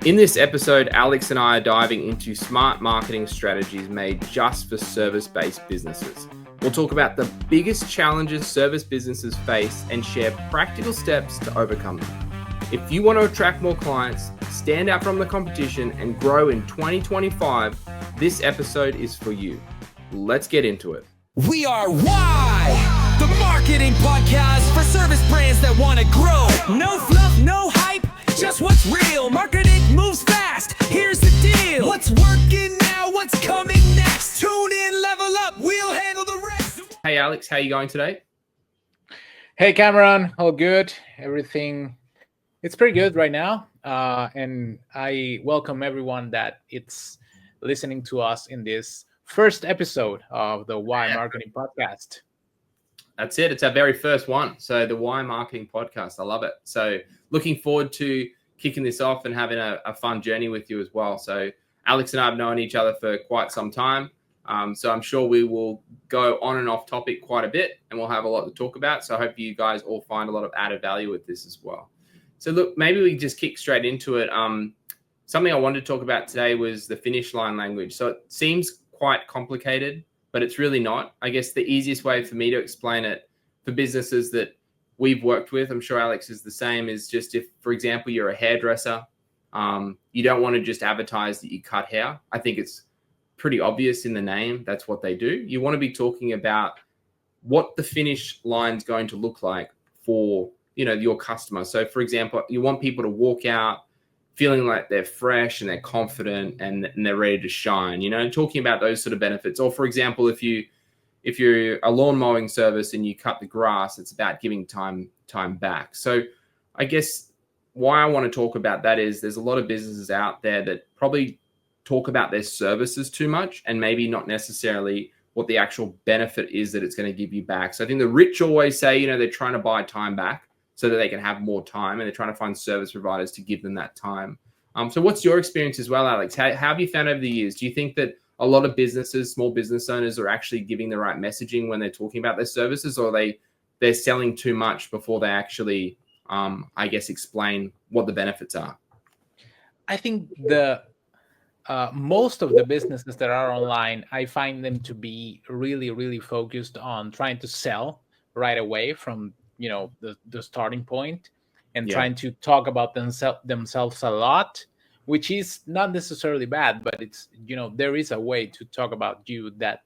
In this episode, Alex and I are diving into smart marketing strategies made just for service-based businesses. We'll talk about the biggest challenges service businesses face and share practical steps to overcome them. If you want to attract more clients, stand out from the competition, and grow in 2025, this episode is for you. Let's get into it. We are Why, the marketing podcast for service brands that want to grow. No fluff, no hype, just what's real. Marketing moves fast, here's the deal. What's working now, what's coming next? Tune in, level up, we'll handle the rest. Hey Alex, how are you going today? Hey Cameron, all good. Everything, it's pretty good right now. And I welcome everyone that it's listening to us in this first episode of the Why Marketing Podcast. That's it. It's our very first one. So the Why Marketing Podcast. I love it. So looking forward to kicking this off and having a fun journey with you as well. So Alex and I have known each other for quite some time. So I'm sure we will go on and off topic quite a bit and we'll have a lot to talk about. So I hope you guys all find a lot of added value with this as well. So look, maybe we just kick straight into it. Something I wanted to talk about today was the finish line language. So it seems quite complicated, but it's really not. I guess the easiest way for me to explain it for businesses that we've worked with, I'm sure Alex is the same, is just if, for example, you're a hairdresser, you don't want to just advertise that you cut hair. I think it's pretty obvious in the name. That's what they do. You want to be talking about what the finish line's going to look like for, your customer. So for example, you want people to walk out feeling like they're fresh and they're confident and they're ready to shine, talking about those sort of benefits. Or for example, if you're a lawn mowing service and you cut the grass, it's about giving time back. So I guess why I want to talk about that is there's a lot of businesses out there that probably talk about their services too much and maybe not necessarily what the actual benefit is that it's going to give you back. So I think the rich always say, they're trying to buy time back so that they can have more time, and they're trying to find service providers to give them that time. So what's your experience as well, Alex? How have you found over the years? Do you think that a lot of businesses, small business owners, are actually giving the right messaging when they're talking about their services, or they're selling too much before they actually, explain what the benefits are? I think the most of the businesses that are online, I find them to be really, really focused on trying to sell right away from the starting point, and trying to talk about themselves a lot, which is not necessarily bad, but it's there is a way to talk about you that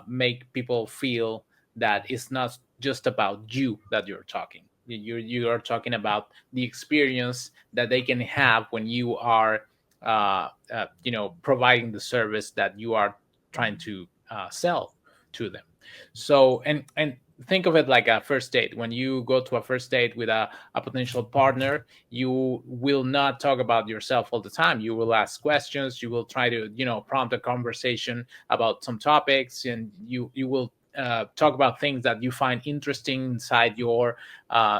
make people feel that it's not just about you that you're talking. You are talking about the experience that they can have when you are providing the service that you are trying to sell to them. So and think of it like a first date. When you go to a first date with a potential partner, you will not talk about yourself all the time. You will ask questions. You will try to, prompt a conversation about some topics, and you will talk about things that you find interesting inside your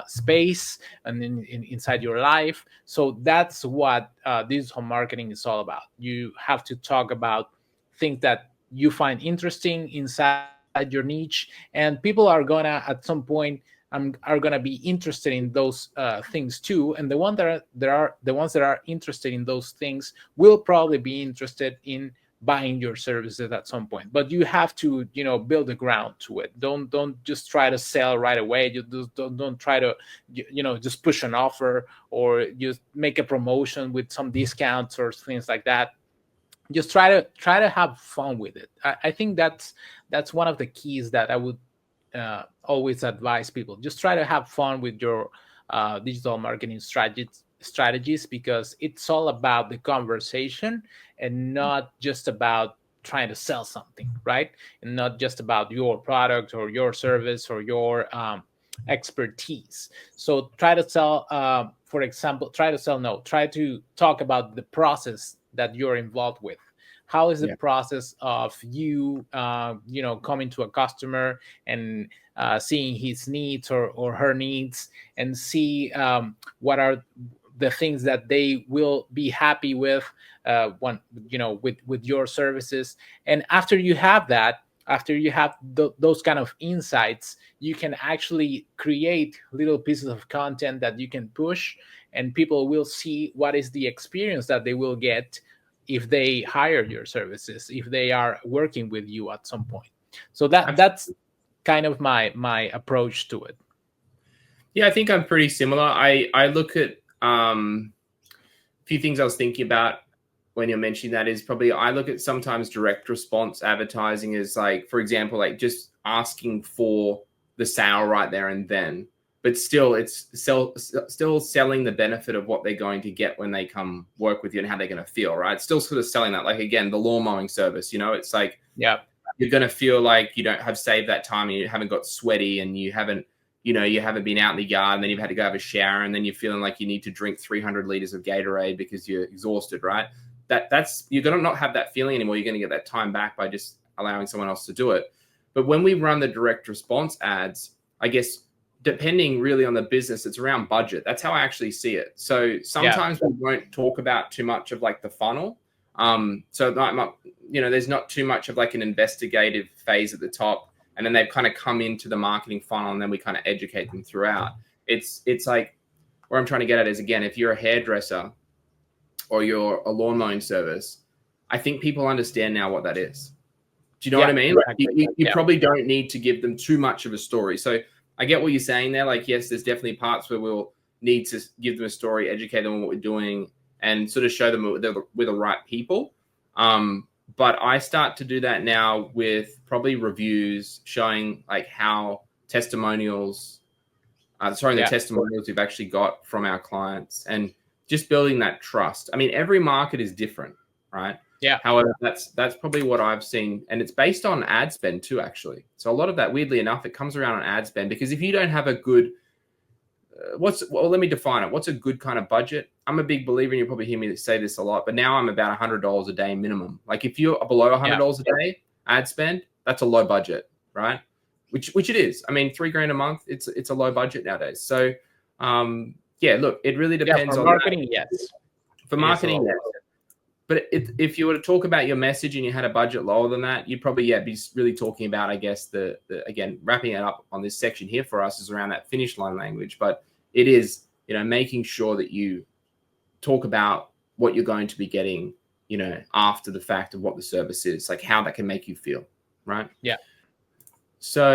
space and inside your life. So that's what digital marketing is all about. You have to talk about things that you find interesting inside your niche, and people are gonna at some point are gonna be interested in those things too. And the ones that are interested in those things will probably be interested in buying your services at some point. But you have to build the ground to it. Don't just try to sell right away. You just don't try to just push an offer or just make a promotion with some discounts or things like that. Just try to have fun with it. I think that's one of the keys that I would always advise people. Just try to have fun with your digital marketing strategies, because it's all about the conversation and not just about trying to sell something, right? And not just about your product or your service or your expertise. So try to talk about the process that you're involved with. How is the process of you, coming to a customer and seeing his needs or her needs, and see what are the things that they will be happy with with your services. And after you have that, after you have those kind of insights, you can actually create little pieces of content that you can push, and people will see what is the experience that they will get if they hire your services, if they are working with you at some point. So that's kind of my approach to it. Yeah, I think I'm pretty similar. I look at a few things I was thinking about when you're mentioning that is probably I look at sometimes direct response advertising as like, for example, like just asking for the sale right there and then, but still it's still selling the benefit of what they're going to get when they come work with you and how they're going to feel, right? Still sort of selling that. Like, again, the lawn mowing service, it's like, yeah, you're going to feel like you don't have saved that time and you haven't got sweaty and you haven't been out in the yard and then you've had to go have a shower and then you're feeling like you need to drink 300 liters of Gatorade because you're exhausted, right? That's you're going to not have that feeling anymore. You're going to get that time back by just allowing someone else to do it. But when we run the direct response ads, I guess, depending really on the business, it's around budget. That's how I actually see it. So sometimes we won't talk about too much of like the funnel. So there's not too much of like an investigative phase at the top, and then they've kind of come into the marketing funnel, and then we kind of educate them throughout. It's like where I'm trying to get at is, again, if you're a hairdresser or you're a lawn mowing service, I think people understand now what that is. Do you know what I mean? Like you probably don't need to give them too much of a story. So I get what you're saying there. Like, yes, there's definitely parts where we'll need to give them a story, educate them on what we're doing, and sort of show them we're the right people. But I start to do that now with probably reviews showing like how testimonials, the testimonials we've actually got from our clients, and just building that trust. I mean, every market is different, right? Yeah. However, that's probably what I've seen, and it's based on ad spend too, actually. So a lot of that, weirdly enough, it comes around on ad spend, because if you don't have a good let me define it. What's a good kind of budget? I'm a big believer, and you'll probably hear me say this a lot, but now I'm about $100 a day minimum. Like, if you're below $100 a day ad spend, that's a low budget, right? Which it is. I mean, $3,000 a month, it's a low budget nowadays. So, look, it really depends for on marketing. That. Yes, for marketing, yes. But if you were to talk about your message and you had a budget lower than that, you'd probably be really talking about, I guess, the again, wrapping it up on this section here for us is around that finish line language. But it is, making sure that you talk about what you're going to be getting, after the fact of what the service is, like how that can make you feel, right? Yeah. So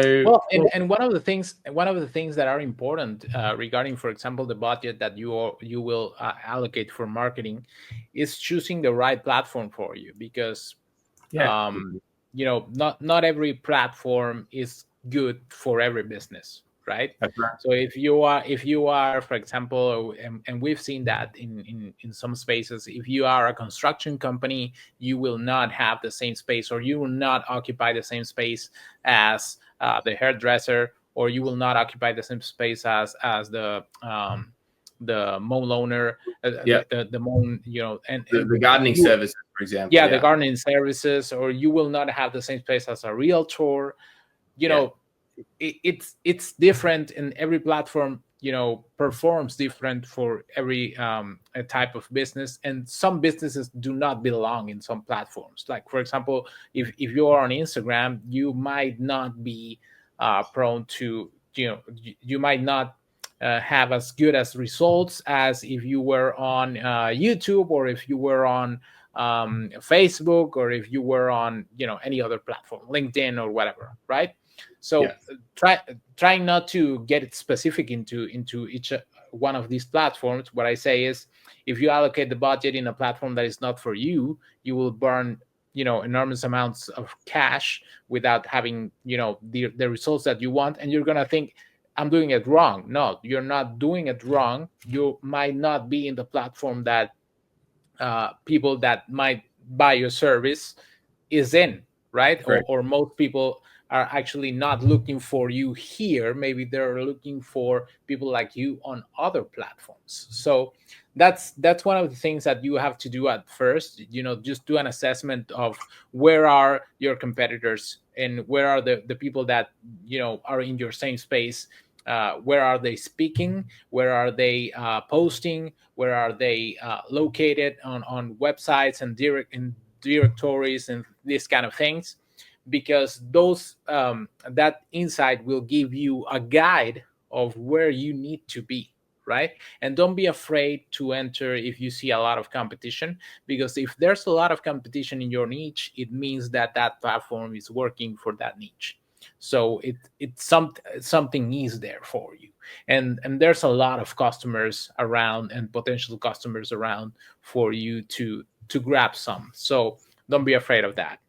and one of the things that are important regarding, for example, the budget that you will allocate for marketing is choosing the right platform for you, because not every platform is good for every business, right? That's right. So if you are, for example, and we've seen that in some spaces, if you are a construction company, you will not have the same space, or you will not occupy the same space as the hairdresser, or you will not occupy the same space as the mow loaner, the mow, and the gardening services, for example. Yeah, the gardening services, or you will not have the same space as a realtor. It's different, and every platform performs different for every type of business, and some businesses do not belong in some platforms. Like, for example, if you are on Instagram, you might not be prone to you might not have as good as results as if you were on YouTube, or if you were on Facebook, or if you were on any other platform, LinkedIn or whatever, right? So trying not to get it specific into each one of these platforms. What I say is, if you allocate the budget in a platform that is not for you, you will burn enormous amounts of cash without having the results that you want, and you're gonna think, I'm doing it wrong. No, you're not doing it wrong. You might not be in the platform that people that might buy your service is in, right? Or most people are actually not looking for you here. Maybe they're looking for people like you on other platforms. So that's one of the things that you have to do at first. Just do an assessment of where are your competitors, and where are the people that are in your same space. Where are they speaking? Where are they posting? Where are they located on websites and directories and these kind of things? because those that insight will give you a guide of where you need to be, right? And don't be afraid to enter if you see a lot of competition, because if there's a lot of competition in your niche, it means that that platform is working for that niche. So something is there for you, and there's a lot of customers around and potential customers around for you to grab some. So don't be afraid of that.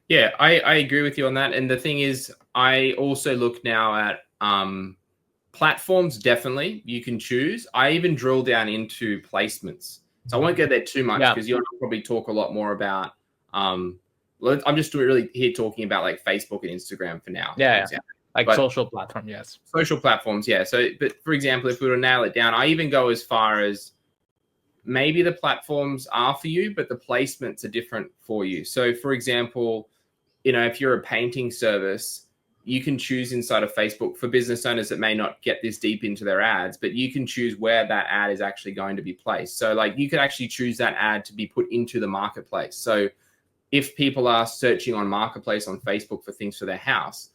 Yeah, I agree with you on that. And the thing is, I also look now at platforms. Definitely, you can choose. I even drill down into placements. So I won't go there too much because you'll probably talk a lot more about. I'm just really here talking about like Facebook and Instagram for now. Yeah, for like social platform, yes. Social platforms, yeah. So, but for example, if we were to nail it down, I even go as far as maybe the platforms are for you, but the placements are different for you. So, for example, if you're a painting service, you can choose inside of Facebook for business owners that may not get this deep into their ads, but you can choose where that ad is actually going to be placed. So like you could actually choose that ad to be put into the marketplace. So if people are searching on marketplace on Facebook for things for their house,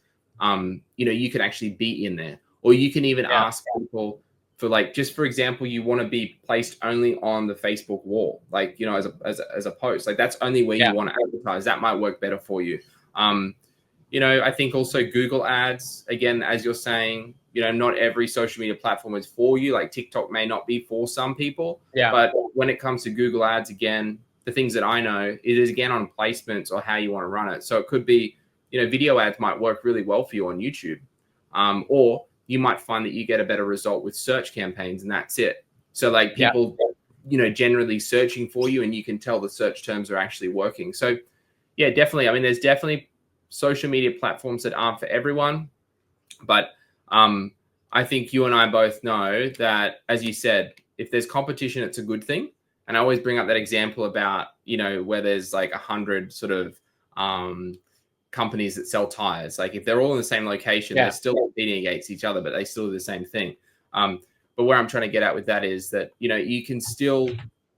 you can actually be in there, or you can even ask people for like, just for example, you want to be placed only on the Facebook wall, like, as a post, like that's only where you want to advertise. That might work better for you. I think also Google ads, again, as you're saying, not every social media platform is for you. Like TikTok may not be for some people, but when it comes to Google ads, again, the things that I know, it is again on placements or how you want to run it. So it could be, video ads might work really well for you on YouTube, or you might find that you get a better result with search campaigns, and that's it. So like people, generally searching for you, and you can tell the search terms are actually working. So yeah, definitely. I mean, there's definitely social media platforms that aren't for everyone, but I think you and I both know that, as you said, if there's competition, it's a good thing. And I always bring up that example about, where there's like 100 sort of companies that sell tires. Like if they're all in the same location, they're still competing against each other, but they still do the same thing. But where I'm trying to get at with that is that, you can still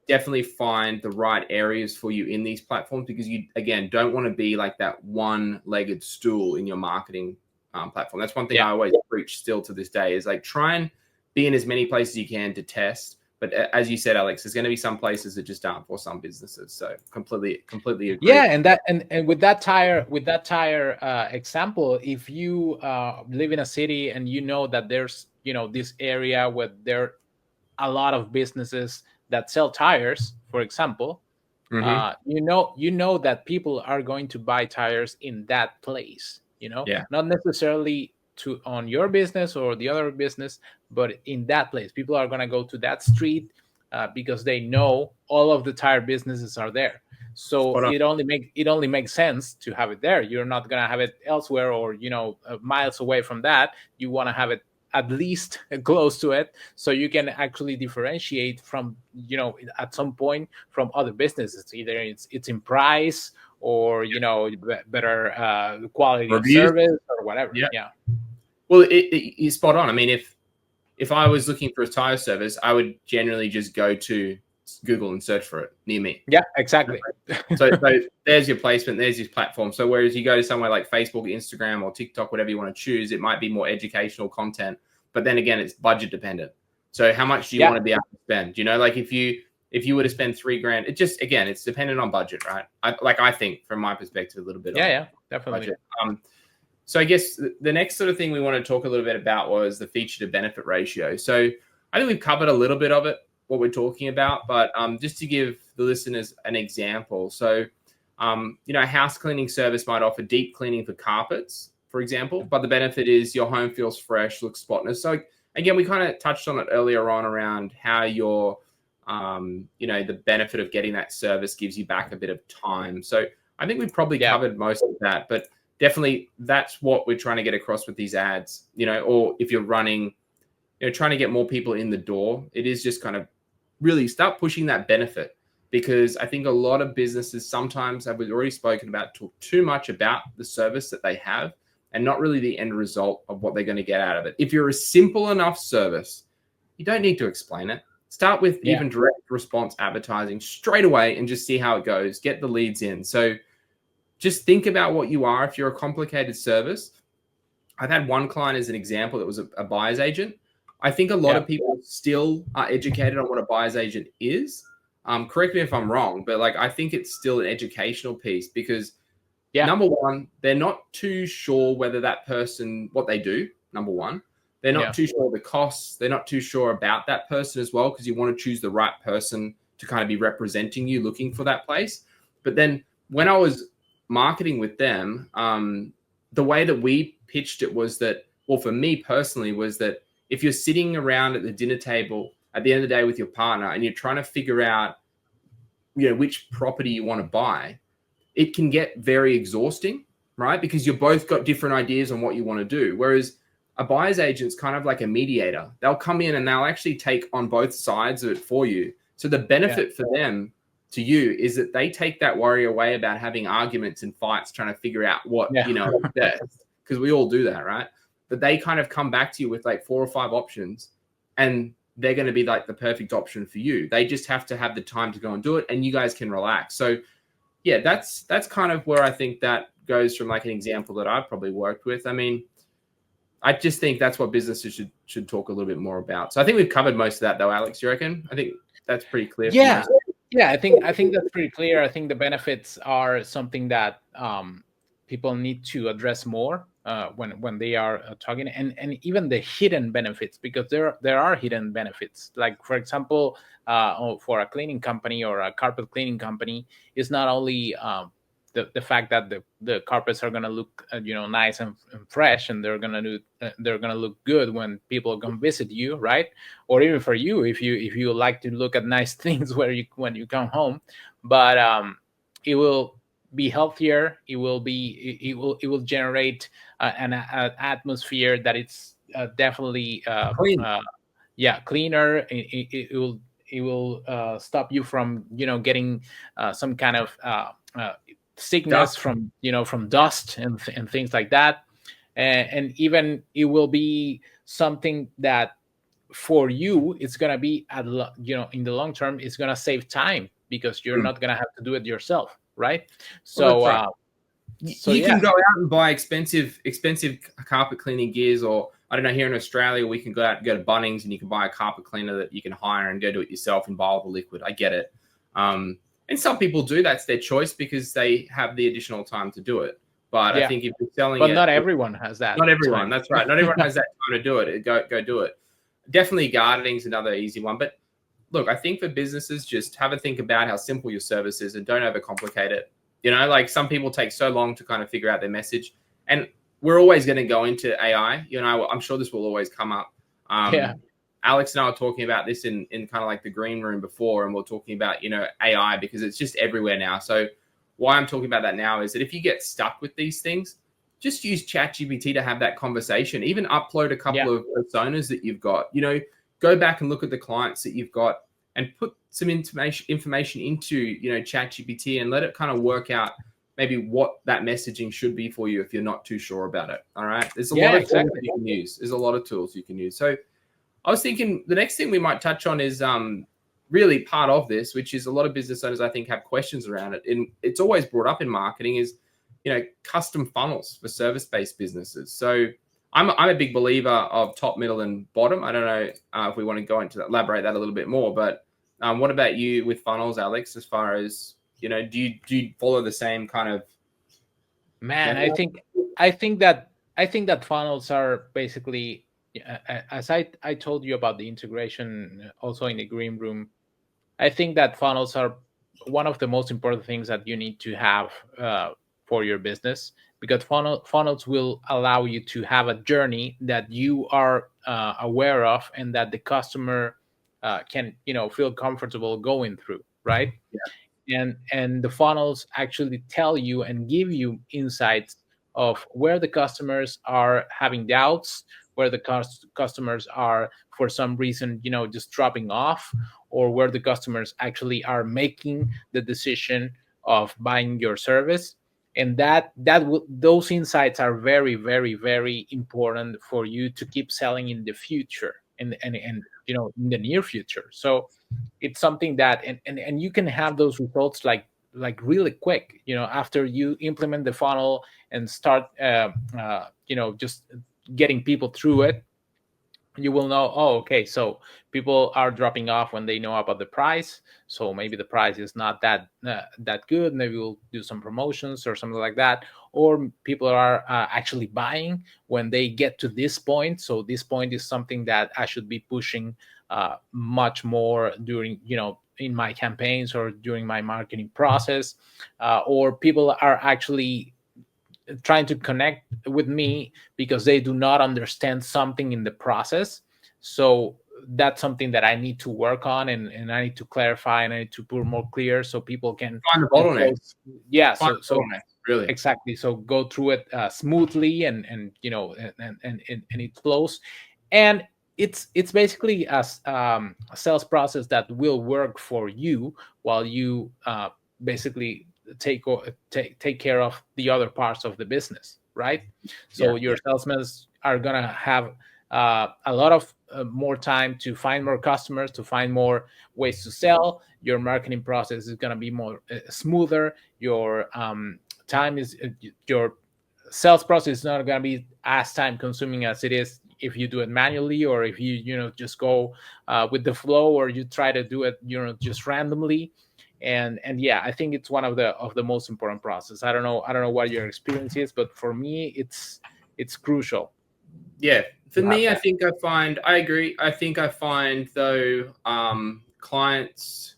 definitely find the right areas for you in these platforms, because you, again, don't want to be like that one-legged stool in your marketing platform. That's one thing I always preach still to this day, is like try and be in as many places you can to test. But as you said, Alex, there's going to be some places that just aren't for some businesses. So completely agree. Yeah, and with that tire example, if you live in a city and that there's this area where there are a lot of businesses that sell tires, for example, that people are going to buy tires in that place. Not necessarily on your business or the other business, but in that place, people are going to go to that street because they know all of the tire businesses are there. So it only makes sense to have it there. You're not going to have it elsewhere, or miles away from that. You want to have it at least close to it, so you can actually differentiate from at some point from other businesses. Either it's in price, or better quality of service, or whatever. Well, it's spot on. I mean, if I was looking for a tire service, I would generally just go to Google and search for it near me. Yeah, exactly. So there's your placement, there's your platform. So whereas you go to somewhere like Facebook, Instagram, or TikTok, whatever you want to choose, it might be more educational content. But then again, it's budget dependent. So how much do you want to be able to spend? Like if you were to spend $3,000, it just, again, it's dependent on budget, right? I think from my perspective, a little bit. Yeah, definitely. Budget. So I guess the next sort of thing we want to talk a little bit about was the feature to benefit ratio. So I think we've covered a little bit of it, what we're talking about, but just to give the listeners an example. So, a house cleaning service might offer deep cleaning for carpets, for example, but the benefit is your home feels fresh, looks spotless. So again, we kind of touched on it earlier on around how your, the benefit of getting that service gives you back a bit of time. So I think we've probably covered most of that, but definitely that's what we're trying to get across with these ads, or if you're running, trying to get more people in the door, it is just kind of really start pushing that benefit, because I think a lot of businesses sometimes, as we've already spoken about, talk too much about the service that they have and not really the end result of what they're going to get out of it. If you're a simple enough service, you don't need to explain it. Start with even direct response advertising straight away and just see how it goes. Get the leads in. So just think about what you are. If you're a complicated service, I've had one client as an example that was a buyer's agent. I think a lot of people still are educated on what a buyer's agent is. Correct me if I'm wrong, but like I think it's still an educational piece because number one, they're not too sure whether that person, what they do, number one. They're not too sure the costs. They're not too sure about that person as well, because you want to choose the right person to kind of be representing you looking for that place. But then when I was marketing with them, the way that we pitched it was that, well, for me personally, was that if you're sitting around at the dinner table at the end of the day with your partner and you're trying to figure out, which property you want to buy, it can get very exhausting, right? Because you've both got different ideas on what you want to do. Whereas a buyer's agent's kind of like a mediator. They'll come in and they'll actually take on both sides of it for you. So the benefit for them to you is that they take that worry away about having arguments and fights trying to figure out what, best, because we all do that, right? But they kind of come back to you with like 4 or 5 options and they're going to be like the perfect option for you. They just have to have the time to go and do it, and you guys can relax. So yeah, that's kind of where I think that goes from like an example that I've probably worked with. I mean, I just think that's what businesses should talk a little bit more about. So I think we've covered most of that though, Alex. You reckon? I think that's pretty clear. Yeah. I think that's pretty clear. I think the benefits are something that people need to address more when they are talking, and even the hidden benefits, because there are hidden benefits. Like for example, for a cleaning company or a carpet cleaning company, it's not only the fact that the carpets are going to look nice and fresh, and they're going to look good when people come visit you, right? Or even for you, if you like to look at nice things when you come home, but it will be healthier. It will generate an atmosphere that it's definitely cleaner. It will stop you from getting some kind of sickness from dust and things like that, and even it will be something that for you it's going to be in the long term, it's going to save time because you're not going to have to do it yourself, right? So you can go out and buy expensive carpet cleaning gears, or I don't know, here in Australia we can go out and go to Bunnings and you can buy a carpet cleaner that you can hire and go do it yourself and buy all the liquid. I get it. And some people do, that's their choice because they have the additional time to do it. But I think if you're selling but not everyone has that. Not everyone, that's right. Not everyone has that time to do it. Go do it. Definitely gardening is another easy one. But look, I think for businesses, just have a think about how simple your service is and don't overcomplicate it. Like some people take so long to kind of figure out their message. And we're always going to go into AI. I'm sure this will always come up. Alex and I were talking about this in kind of like the green room before, and we're talking about, AI because it's just everywhere now. So why I'm talking about that now is that if you get stuck with these things, just use ChatGPT to have that conversation. Even upload a couple of personas that you've got, go back and look at the clients that you've got and put some information into, ChatGPT and let it kind of work out maybe what that messaging should be for you if you're not too sure about it. All right. There's a lot of tools you can use. There's a lot of tools you can use. So I was thinking the next thing we might touch on is really part of this, which is a lot of business owners, I think, have questions around it. And it's always brought up in marketing is, custom funnels for service-based businesses. So I'm a big believer of top, middle, and bottom. I don't know if we want to go into that, elaborate that a little bit more. But what about you with funnels, Alex, as far as, do you follow the same kind of? Man, I think that funnels are basically, as I told you about the integration also in the green room, I think that funnels are one of the most important things that you need to have for your business, because funnels will allow you to have a journey that you are aware of and that the customer can feel comfortable going through, right? And the funnels actually tell you and give you insights of where the customers are having doubts, where the customers are for some reason, just dropping off, or where the customers actually are making the decision of buying your service. And those insights are very, very, very important for you to keep selling in the future and in the near future. So it's something that, and you can have those results like like really quick. After you implement the funnel and start just getting people through it, you will know, oh, okay, so people are dropping off when they know about the price, so maybe the price is not that good. Maybe we'll do some promotions or something like that. Or people are actually buying when they get to this point, so this point is something that I should be pushing much more during, in my campaigns or during my marketing process. Or people are actually trying to connect with me because they do not understand something in the process. So that's something that I need to work on, and I need to clarify, and I need to put more clear so people can Find the bottleneck. Yeah, Find the bottleneck, really. exactly. So go through it smoothly, and it flows. And it's basically a sales process that will work for you while you basically take care of the other parts of the business, right? So your salesmen are gonna have a lot of more time to find more customers, to find more ways to sell. Your marketing process is gonna be more smoother. Your your sales process is not gonna be as time consuming as it is if you do it manually, or if you just go with the flow, or you try to do it just randomly. And yeah, I think it's one of the most important process. I don't know what your experience is, but for me it's crucial. Yeah, for me, I agree. I think I find though clients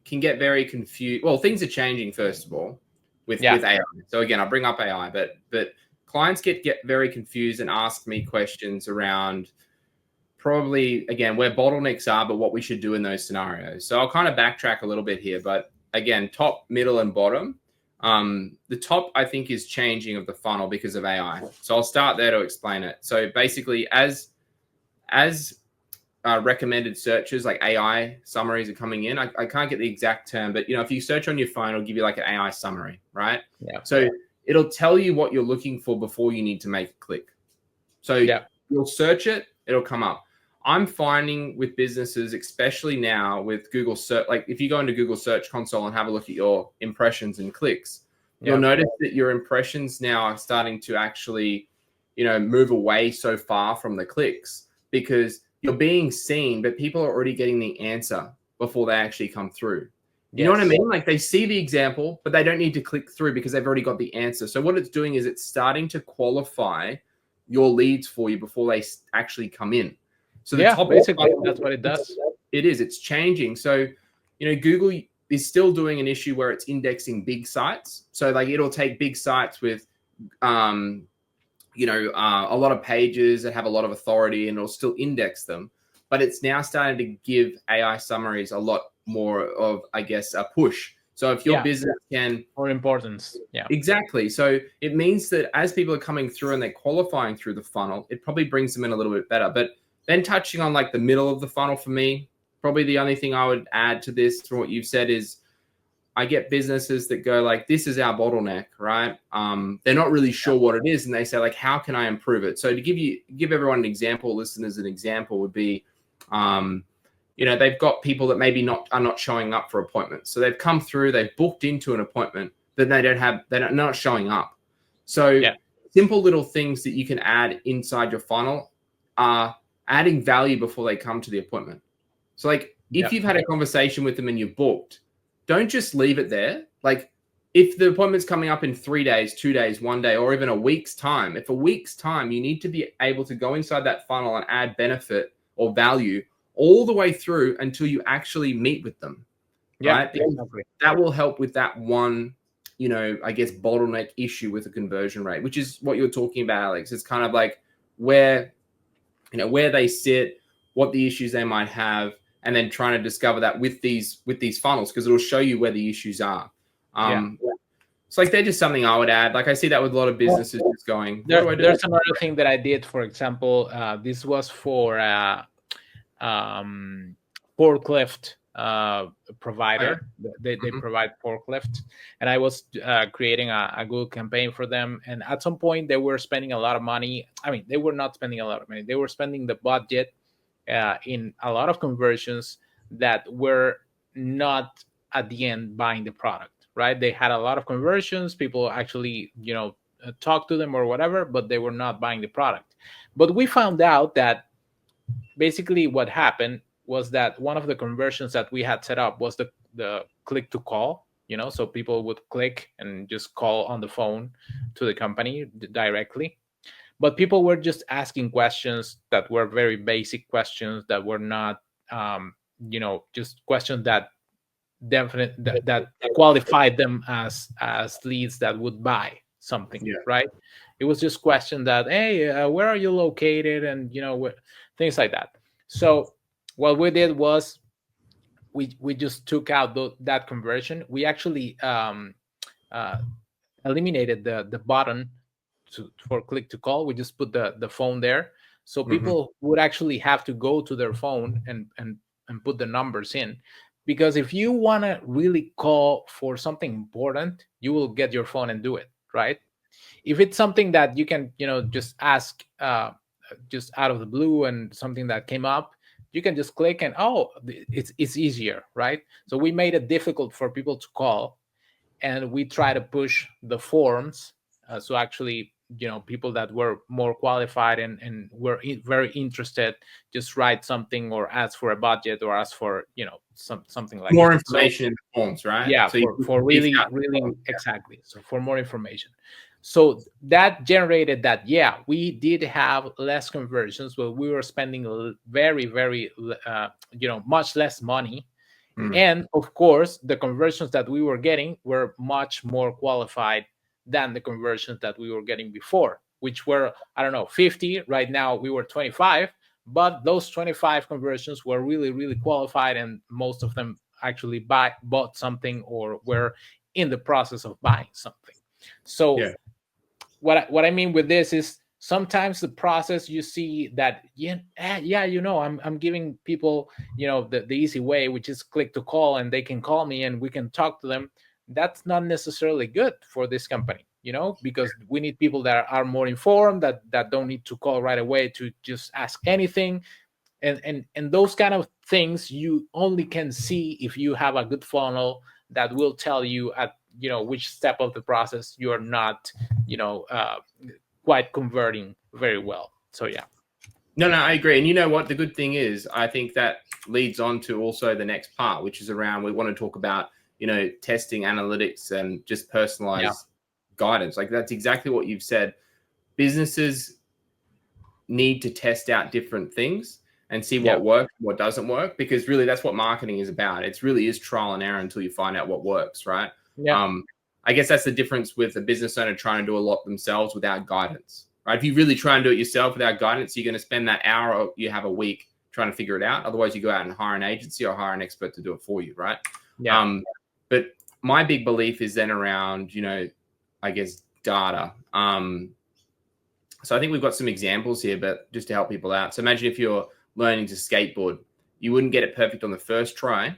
can get very confused. Well, things are changing first of all with AI. So again, I bring up AI, but clients get very confused and ask me questions around probably, again, where bottlenecks are, but what we should do in those scenarios. So I'll kind of backtrack a little bit here, but again, top, middle, and bottom. The top, I think, is changing of the funnel because of AI. So I'll start there to explain it. So basically, as recommended searches like AI summaries are coming in, I can't get the exact term, but if you search on your phone, it'll give you like an AI summary, right? Yeah. So it'll tell you what you're looking for before you need to make a click. So you'll search it, it'll come up. I'm finding with businesses, especially now with Google search, like if you go into Google Search Console and have a look at your impressions and clicks, you'll notice that your impressions now are starting to actually, move away so far from the clicks because you're being seen, but people are already getting the answer before they actually come through. You know what I mean? Like they see the example, but they don't need to click through because they've already got the answer. So what it's doing is it's starting to qualify your leads for you before they actually come in. So the top basically that's what it does. It is. It's changing. So, Google is still doing an issue where it's indexing big sites. So like it'll take big sites with, a lot of pages that have a lot of authority, and it'll still index them. But it's now starting to give AI summaries a lot more of, I guess, a push. So if your business can more importance. Yeah, exactly. So it means that as people are coming through and they're qualifying through the funnel, it probably brings them in a little bit better. But then touching on like the middle of the funnel for me, probably the only thing I would add to this from what you've said is I get businesses that go like, this is our bottleneck, right? They're not really sure what it is. And they say like, how can I improve it? So to give everyone an example, listeners, an example would be, they've got people that maybe are not showing up for appointments. So they've come through, they've booked into an appointment, but they're not showing up. So simple little things that you can add inside your funnel are adding value before they come to the appointment. So like if you've had a conversation with them and you're booked, don't just leave it there. Like if the appointment's coming up in 3 days, 2 days, 1 day, or even a week's time, if a week's time, you need to be able to go inside that funnel and add benefit or value all the way through until you actually meet with them. Right? Exactly. That will help with that one, I guess, bottleneck issue with the conversion rate, which is what you're talking about, Alex. It's kind of like where they sit, what the issues they might have, and then trying to discover that with these funnels, because it'll show you where the issues are. So like they're just something I would add. Like I see that with a lot of businesses just going. There's another thing that I did, for example, this was for forklift provider. They provide forklift, and I was creating a Google campaign for them. And at some point, they were spending a lot of money. I mean, they were not spending a lot of money. They were spending the budget in a lot of conversions that were not at the end buying the product, right? They had a lot of conversions. People actually, talk to them or whatever, but they were not buying the product. But we found out that basically what happened was that one of the conversions that we had set up was the click to call, so people would click and just call on the phone to the company directly. But people were just asking questions that were very basic questions that were not, just questions that that qualified them as leads that would buy something, right? It was just question that, hey, where are you located, and things like that. So what we did was we just took out that conversion. We actually eliminated the button for click to call. We just put the phone there, so people would actually have to go to their phone and put the numbers in. Because if you want to really call for something important, you will get your phone and do it, right? If it's something that you can, just ask just out of the blue and something that came up, you can just click and, it's easier, right? So we made it difficult for people to call, and we try to push the forms. So actually, people that were more qualified and were very interested, just write something or ask for a budget or ask for, something like more information in the forms, right? Yeah, so for really exactly. So for more information. So that generated that, we did have less conversions, but we were spending very, very, much less money. And of course, the conversions that we were getting were much more qualified than the conversions that we were getting before, which were, 50. Right now we were 25, but those 25 conversions were really, really qualified, and most of them actually bought something or were in the process of buying something. So what I mean with this is, sometimes the process, you see that, I'm giving people, the easy way, which is click to call, and they can call me and we can talk to them. That's not necessarily good for this company, because we need people that are more informed, that don't need to call right away to just ask anything. And those kind of things you only can see if you have a good funnel that will tell you at which step of the process you're not quite converting very well. So No, I agree. And you know what the good thing is, I think that leads on to also the next part, which is around, we want to talk about testing analytics and just personalized guidance. Like, that's exactly what you've said. Businesses need to test out different things and see what works, what doesn't work, because really that's what marketing is about. It really is trial and error until you find out what works, right? I guess that's the difference with a business owner trying to do a lot themselves without guidance, right? If you really try and do it yourself without guidance, you're going to spend that hour you have a week trying to figure it out. Otherwise, you go out and hire an agency or hire an expert to do it for you, right? But my big belief is then around, I guess, data. So I think we've got some examples here, but just to help people out. So imagine if you're learning to skateboard, you wouldn't get it perfect on the first try,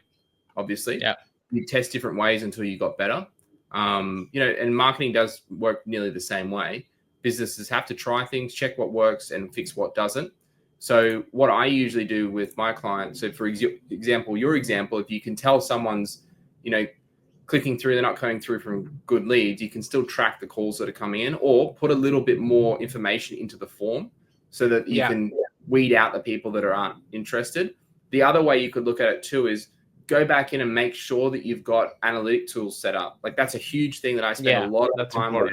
obviously. You test different ways until you got better. And marketing does work nearly the same way. Businesses have to try things, check what works and fix what doesn't. So what I usually do with my clients, so for example, your example, if you can tell someone's, clicking through, they're not coming through from good leads, you can still track the calls that are coming in, or put a little bit more information into the form so that you can weed out the people that aren't interested. The other way you could look at it too is go back in and make sure that you've got analytic tools set up. Like, that's a huge thing that I spend a lot of time on.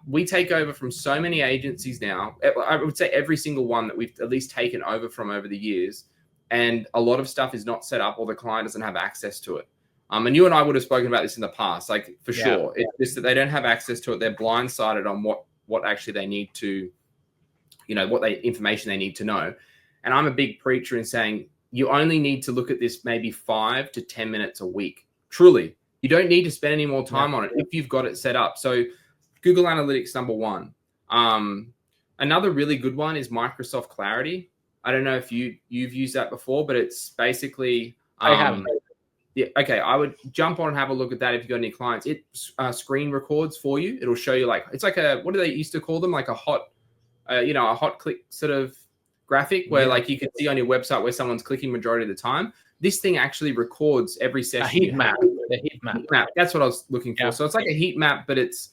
We take over from so many agencies now. I would say every single one that we've at least taken over from over the years. And a lot of stuff is not set up, or the client doesn't have access to it. And you and I would have spoken about this in the past, like, for sure. It's just that they don't have access to it. They're blindsided on what actually they need to, information they need to know. And I'm a big preacher in saying, you only need to look at this maybe 5 to 10 minutes a week. Truly, you don't need to spend any more time on it if you've got it set up. So Google Analytics, number one. Another really good one is Microsoft Clarity. I don't know if you've used that before, but it's basically I haven't. Yeah, okay. I would jump on and have a look at that if you've got any clients. It screen records for you. It'll show you, it's like what do they used to call them? Like a hot click sort of graphic where you can see on your website where someone's clicking majority of the time. this thing actually records every A session. heat map. The heat map. Heat map. That's what I was looking for. Yeah. So it's like a heat map, but it's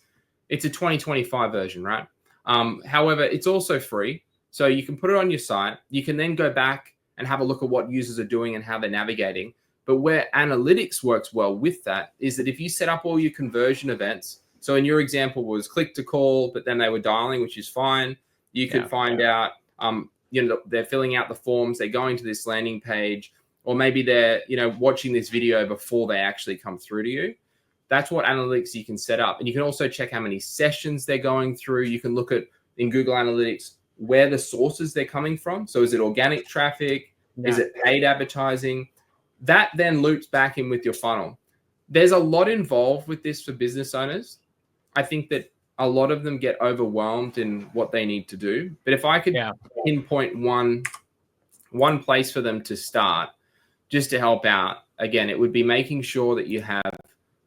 a 2025 version, right? However, it's also free. So you can put it on your site. You can then go back and have a look at what users are doing and how they're navigating. But where analytics works well with that is that if you set up all your conversion events, so in your example was click to call, but then they were dialing, which is fine. You could find out, they're filling out the forms, they're going to this landing page, or maybe they're, watching this video before they actually come through to you. That's what analytics you can set up. And you can also check how many sessions they're going through. You can look at, in Google Analytics, where the sources they're coming from. So is it organic traffic? Yeah. Is it paid advertising? That then loops back in with your funnel. There's a lot involved with this for business owners. I think that a lot of them get overwhelmed in what they need to do. But if I could pinpoint one place for them to start, just to help out, again, it would be making sure that you have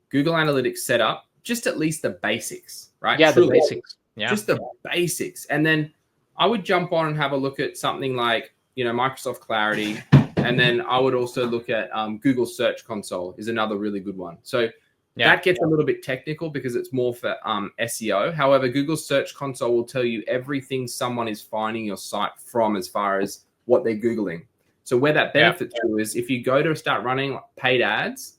Google Analytics set up, just at least the basics, right? Yeah, the basics. Yeah. Just the basics. And then I would jump on and have a look at something like, Microsoft Clarity. And then I would also look at Google Search Console is another really good one. So that gets a little bit technical because it's more for SEO. However, Google Search Console will tell you everything someone is finding your site from as far as what they're Googling. So where that benefits you is if you go to start running paid ads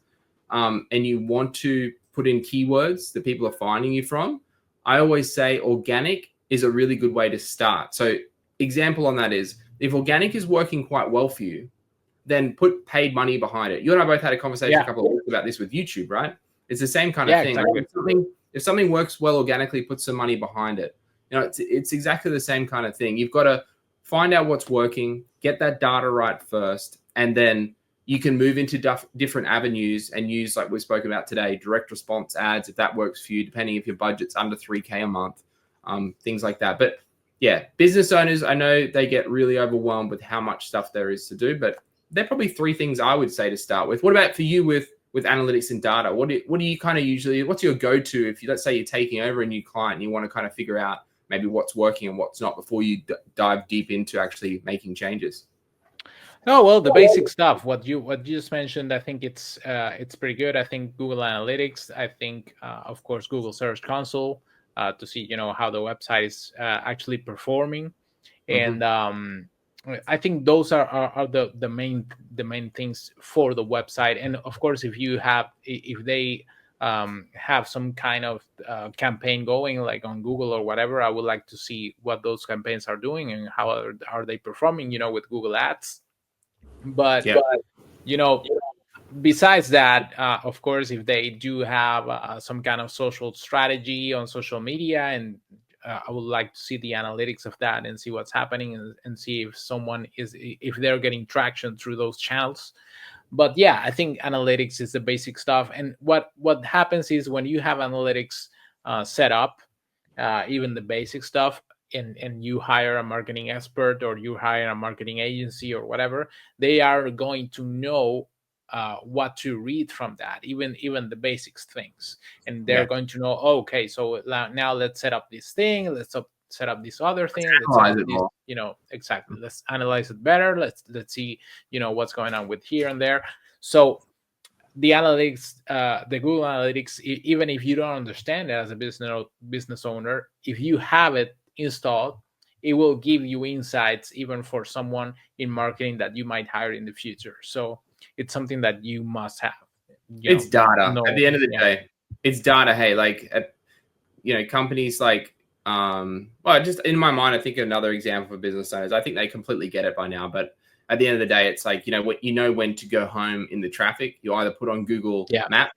and you want to put in keywords that people are finding you from, I always say organic is a really good way to start. So example on that is if organic is working quite well for you, then put paid money behind it. You and I both had a conversation a couple of weeks about this with YouTube, right? It's the same kind of thing. Exactly. Like if something works well organically, put some money behind it. It's exactly the same kind of thing. You've got to find out what's working, get that data right first, and then you can move into different avenues and use, like we spoke about today, direct response ads, if that works for you, depending if your budget's under $3K a month, things like that. But yeah, business owners, I know they get really overwhelmed with how much stuff there is to do, but they're probably three things I would say to start with. What about for you with analytics and data? What do you kind of usually, what's your go-to if you, let's say you're taking over a new client and you want to kind of figure out maybe what's working and what's not before you dive deep into actually making changes? Oh, well, the basic stuff, what you just mentioned, I think it's pretty good. I think Google Analytics, I think, of course, Google Search Console to see, how the website is actually performing. And I think those are the main things for the website. And of course, if they have some kind of campaign going, like on Google or whatever, I would like to see what those campaigns are doing and how are they performing, with Google Ads. But besides that, of course, if they do have some kind of social strategy on social media, and I would like to see the analytics of that and see what's happening and see if they're getting traction through those channels. But yeah, I think analytics is the basic stuff. And what happens is when you have analytics set up, even the basic stuff, and you hire a marketing expert or you hire a marketing agency or whatever, they are going to know what to read from that, even the basics things. And they're going to know, okay, so now let's set up this thing, let's set up this other thing, exactly, let's analyze it better, let's see what's going on with here and there. So the analytics, the Google Analytics, even if you don't understand it as a business owner, if you have it installed, it will give you insights even for someone in marketing that you might hire in the future. So it's something that you must have. It's data. At the end of the day, it's data. Hey, like, companies like, just in my mind, I think another example for business owners, I think they completely get it by now. But at the end of the day, it's like, when to go home in the traffic. You either put on Google Map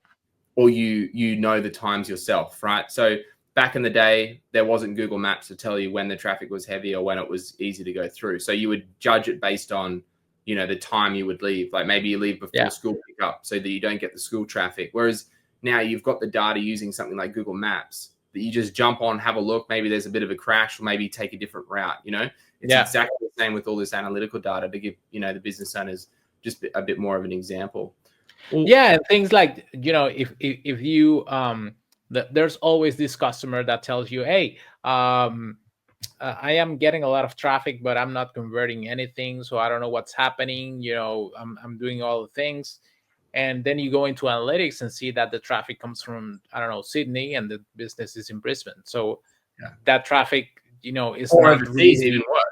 or you know the times yourself, right? So back in the day, there wasn't Google Maps to tell you when the traffic was heavy or when it was easy to go through. So you would judge it based on, the time you would leave. Like maybe you leave before school pickup so that you don't get the school traffic. Whereas now you've got the data using something like Google Maps that you just jump on, have a look. Maybe there's a bit of a crash or maybe take a different route. It's exactly the same with all this analytical data to give, the business owners just a bit more of an example. Well, things like, if you, there's always this customer that tells you, hey, I am getting a lot of traffic, but I'm not converting anything. So I don't know what's happening. I'm doing all the things. And then you go into analytics and see that the traffic comes from, I don't know, Sydney, and the business is in Brisbane. So that traffic, is or not overseas, really. even worse.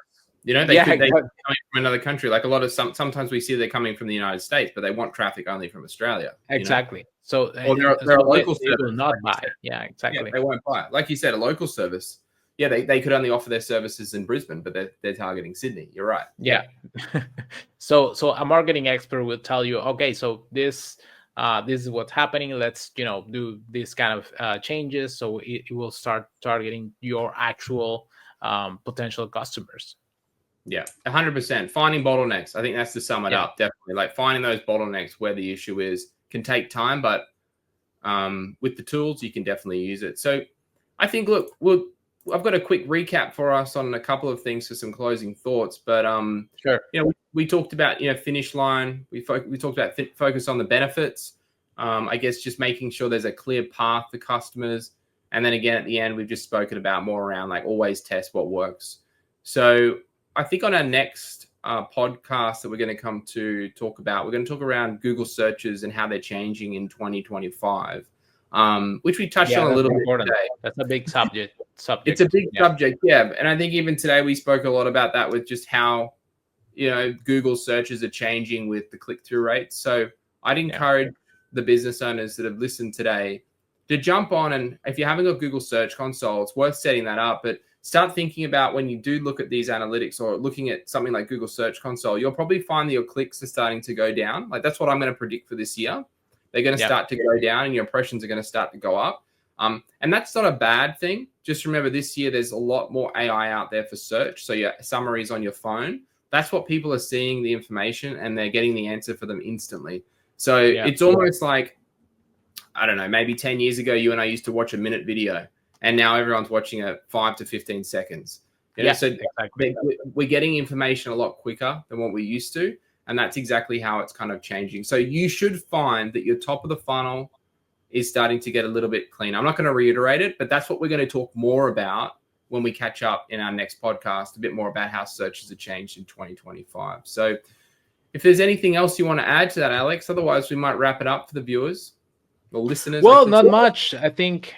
They Yeah, could be exactly. coming from another country. Like sometimes we see they're coming from the United States, but they want traffic only from Australia. Exactly. So, Or they're a local they will service, not like you buy. said. Yeah, Yeah, exactly. they won't buy. Like you said, a local service. Yeah, they could only offer their services in Brisbane, but they're targeting Sydney. You're right. Yeah. So a marketing expert will tell you, okay, so this is what's happening. Let's do this kind of changes, so it will start targeting your actual potential customers. Yeah, 100%. Finding bottlenecks. I think that's to sum it up. Definitely, like finding those bottlenecks where the issue is can take time, but with the tools, you can definitely use it. So, I think, look, I've got a quick recap for us on a couple of things for some closing thoughts. But Sure. we talked about finish line. We talked about focus on the benefits. I guess just making sure there's a clear path to customers, and then again at the end, we've just spoken about more around like always test what works. So I think on our next podcast that we're going to come to talk about, we're going to talk around Google searches and how they're changing in 2025, which we touched on a little bit today. That's a big subject. It's a big subject, yeah. And I think even today we spoke a lot about that with just how, Google searches are changing with the click-through rates. So I'd encourage the business owners that have listened today to jump on, and if you haven't got Google Search Console, it's worth setting that up. But start thinking about when you do look at these analytics or looking at something like Google Search Console, you'll probably find that your clicks are starting to go down. Like that's what I'm going to predict for this year. They're going to start to go down and your impressions are going to start to go up. And that's not a bad thing. Just remember this year, there's a lot more AI out there for search. So your summaries on your phone, that's what people are seeing the information and they're getting the answer for them instantly. So it's almost like, I don't know, maybe 10 years ago, you and I used to watch a minute video and now everyone's watching a 5 to 15 seconds. So exactly. We're getting information a lot quicker than what we used to. And that's exactly how it's kind of changing. So you should find that your top of the funnel is starting to get a little bit cleaner. I'm not going to reiterate it, but that's what we're going to talk more about when we catch up in our next podcast, a bit more about how searches have changed in 2025. So if there's anything else you want to add to that, Alex, otherwise we might wrap it up for the viewers or listeners. Well, not much. I think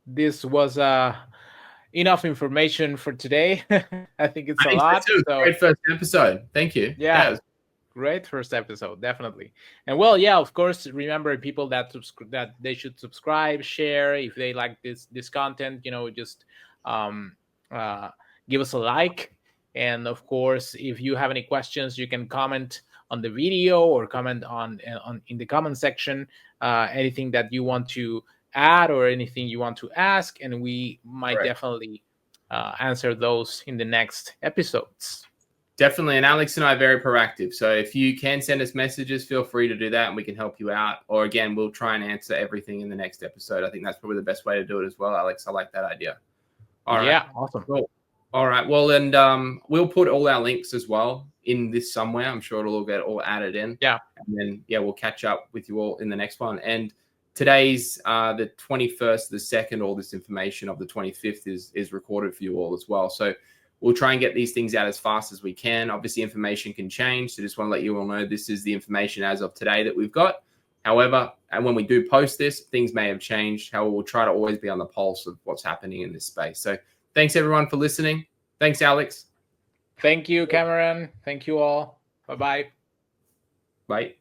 this was enough information for today. I think it's a lot. So great first episode. Thank you. Yeah. Great first episode, definitely. And of course, remember people that they should subscribe, share if they like this content. Just give us a like. And of course, if you have any questions, you can comment on the video or comment on in the comment section. Anything that you want to add or anything you want to ask, and we might definitely answer those in the next episodes. Definitely. And Alex and I are very proactive. So if you can send us messages, feel free to do that and we can help you out. Or again, we'll try and answer everything in the next episode. I think that's probably the best way to do it as well, Alex. I like that idea. All right. Yeah, awesome. Cool. All right. Well, and we'll put all our links as well in this somewhere. I'm sure it'll all get added in. Yeah. And then, we'll catch up with you all in the next one. And today's the 21st, the 2nd, all this information of the 25th is recorded for you all as well. So we'll try and get these things out as fast as we can. Obviously, information can change. So just want to let you all know this is the information as of today that we've got. However, and when we do post this, things may have changed. However, we'll try to always be on the pulse of what's happening in this space. So thanks, everyone, for listening. Thanks, Alex. Thank you, Cameron. Thank you all. Bye-bye. Bye.